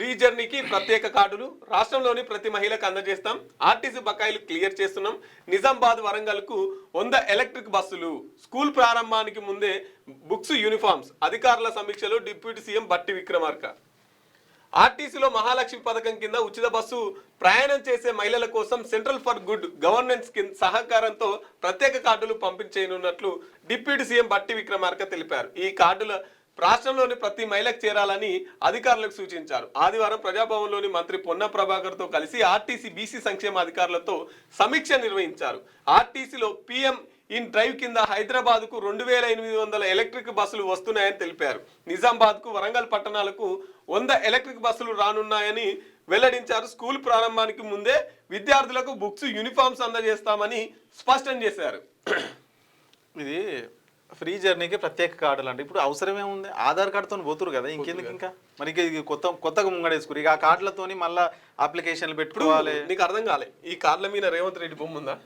Free జర్నీకి ప్రత్యేక కార్డులు రాష్ట్రంలోని ప్రతి మహిళకు అందజేస్తాం. ఆర్టీసీ బకాయిలు క్లియర్ చేస్తున్నాం. నిజామాబాద్ వరంగల్కు 100 ఎలక్ట్రిక్ బస్సులు. స్కూల్ ప్రారంభానికి ముందే బుక్స్, యూనిఫామ్స్. అధికారుల సమీక్షలో డిప్యూటీ సీఎం బట్టి విక్రమార్క. ఆర్టీసీలో మహాలక్ష్మి పథకం కింద ఉచిత బస్సు ప్రయాణం చేసే మహిళల కోసం సెంట్రల్ ఫర్ గుడ్ గవర్నెన్స్ సహకారంతో ప్రత్యేక కార్డులు పంపించేయనున్నట్లు డిప్యూటీ సీఎం బట్టి విక్రమార్క తెలిపారు. ఈ కార్డుల రాష్ట్రంలోని ప్రతి మహిళకు చేరాలని అధికారులకు సూచించారు. ఆదివారం ప్రజాభవన్లోని మంత్రి పొన్న ప్రభాకర్తో కలిసి ఆర్టీసీ బీసీ సంక్షేమ అధికారులతో సమీక్ష నిర్వహించారు. ఆర్టీసీలో పీఎం ఇన్ డ్రైవ్ కింద హైదరాబాద్కు 2800 ఎలక్ట్రిక్ బస్సులు వస్తున్నాయని తెలిపారు. నిజామాబాద్కు, వరంగల్ పట్టణాలకు 100 ఎలక్ట్రిక్ బస్సులు రానున్నాయని వెల్లడించారు. స్కూల్ ప్రారంభానికి ముందే విద్యార్థులకు బుక్స్, యూనిఫామ్స్ అందజేస్తామని స్పష్టం చేశారు. ఇది ఫ్రీ జర్నీకి ప్రత్యేక కార్డులు అంటే ఇప్పుడు అవసరమే ఉంది. ఆధార్ కార్డుతో పోతురు కదా, ఇంకెందుకు ఇంకా మరి కొత్తగా ముంగడేసుకురు. ఇక ఆ కార్డులతోని మళ్ళీ అప్లికేషన్లు పెట్టుకోవాలి. నీకు అర్థం కాలే, ఈ కార్డుల మీద రేవంత్ రెడ్డి బొమ్మ ఉందా?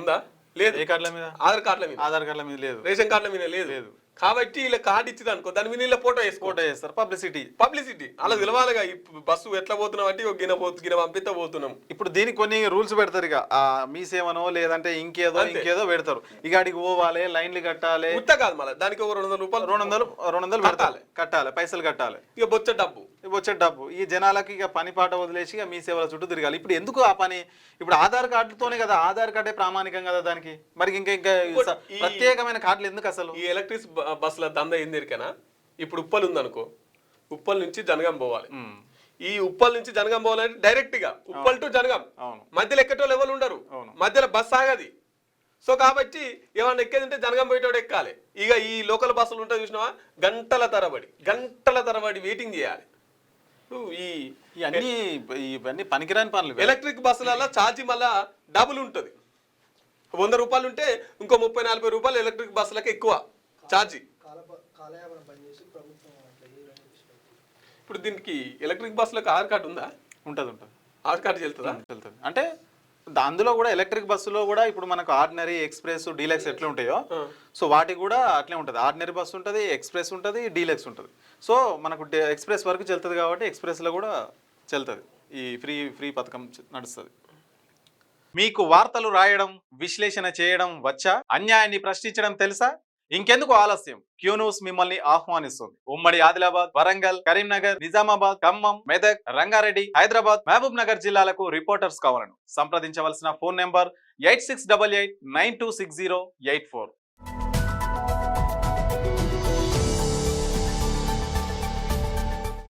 ఉందా? లేదు. ఏ కార్డుల మీద? ఆధార్ కార్డుల మీద లేదు, రేషన్ కార్డుల మీద లేదు. కాబట్టి ఇలా కార్డు ఇచ్చింది అనుకో, దాని మీద ఇలా ఫోటో వేస్తారు. పబ్లిసిటీ అలా తెలవాలిగా. బస్సు ఎట్లా పోతున్నాం అంటే గిన పంపితే పోతున్నాం. ఇప్పుడు దీనికి కొన్ని రూల్స్ పెడతారు. ఇక మీ సేవనో లేదంటే ఇంకేదో పెడతారు. ఇక అడిగి పోవాలి, లైన్లు కట్టాలి. ఉత్త కాదు, మళ్ళీ దానికి ఒక 200 రూపాయలు 200 కట్టాలి, పైసలు కట్టాలి. ఇక బొచ్చ డబ్బు ఈ జనాలకి ఇక పని పాట వదిలేసి ఇక మీ సేవల చుట్టూ తిరగాలి. ఇప్పుడు ఎందుకు ఆ పని? ఇప్పుడు ఆధార్ కార్డుతోనే కదా, ఆధార్ కార్డే ప్రామాణికం కదా దానికి. మరి ఇంకా ప్రత్యేకమైన కార్డులు ఎందుకు అసలు? ఈ ఎలక్ట్రిక్ బస్సుల దందా ఏం దొరికనా? ఇప్పుడు ఉప్పల్ ఉందనుకో, ఉప్పల్ నుంచి జనగాం పోవాలి. ఈ ఉప్పల్ నుంచి జనగాం పోవాలంటే డైరెక్ట్ గా ఉప్పల్ టు జనగాం, మధ్యలో ఎక్కటోళ్ళు ఎవరు ఉండరు, మధ్యలో బస్ ఆగది. సో కాబట్టి ఏమన్నా ఎక్కేదంటే జనగాం పోయేటోడు ఎక్కాలి. ఇక ఈ లోకల్ బస్సులు ఉంటాయి చూసినావా, గంటల తరబడి వెయిటింగ్ చేయాలి. ఇవన్నీ పనికిరాని పనులు. ఎలక్ట్రిక్ బస్సులలో ఛార్జీ మళ్ళా డబుల్ ఉంటుంది. 100 రూపాయలు ఉంటే ఇంకో 30-40 రూపాయలు ఎలక్ట్రిక్ బస్సులకు ఎక్కువ ఛార్జీ. ఇప్పుడు దీనికి ఎలక్ట్రిక్ బస్సులకు ఆధార్ కార్డు ఉందా? ఉంటుంది. ఆధార్ కార్డు చెల్తుందా? అంటే అందులో కూడా ఎలక్ట్రిక్ బస్సులో కూడా ఇప్పుడు మనకు ఆర్డినరీ, ఎక్స్ప్రెస్, డీలక్స్ ఎట్లా ఉంటాయో సో వాటికి కూడా అట్లే ఉంటుంది. ఆర్డినరీ బస్సు ఉంటుంది, ఎక్స్ప్రెస్ ఉంటుంది, డీలక్స్ ఉంటుంది. సో మనకు ఎక్స్ప్రెస్ వరకు చెల్తుంది కాబట్టి ఎక్స్ప్రెస్లో కూడా చెల్తుంది. ఈ ఫ్రీ పథకం నడుస్తుంది. మీకు వార్తలు రాయడం, విశ్లేషణ చేయడం వచ్చా? అన్యాయాన్ని ప్రశ్నించడం తెలుసా? ఇంకెందుకు ఆలస్యం? క్యూ న్యూస్ మిమ్మల్ని ఆహ్వానిస్తుంది. ఉమ్మడి ఆదిలాబాద్, వరంగల్, కరీంనగర్, నిజామాబాద్, ఖమ్మం, మెదక్, రంగారెడ్డి, హైదరాబాద్, మహబూబ్ నగర్ జిల్లాలకు రిపోర్టర్స్ కావాలను సంప్రదించవలసిన ఫోన్ నెంబర్ 8688926084.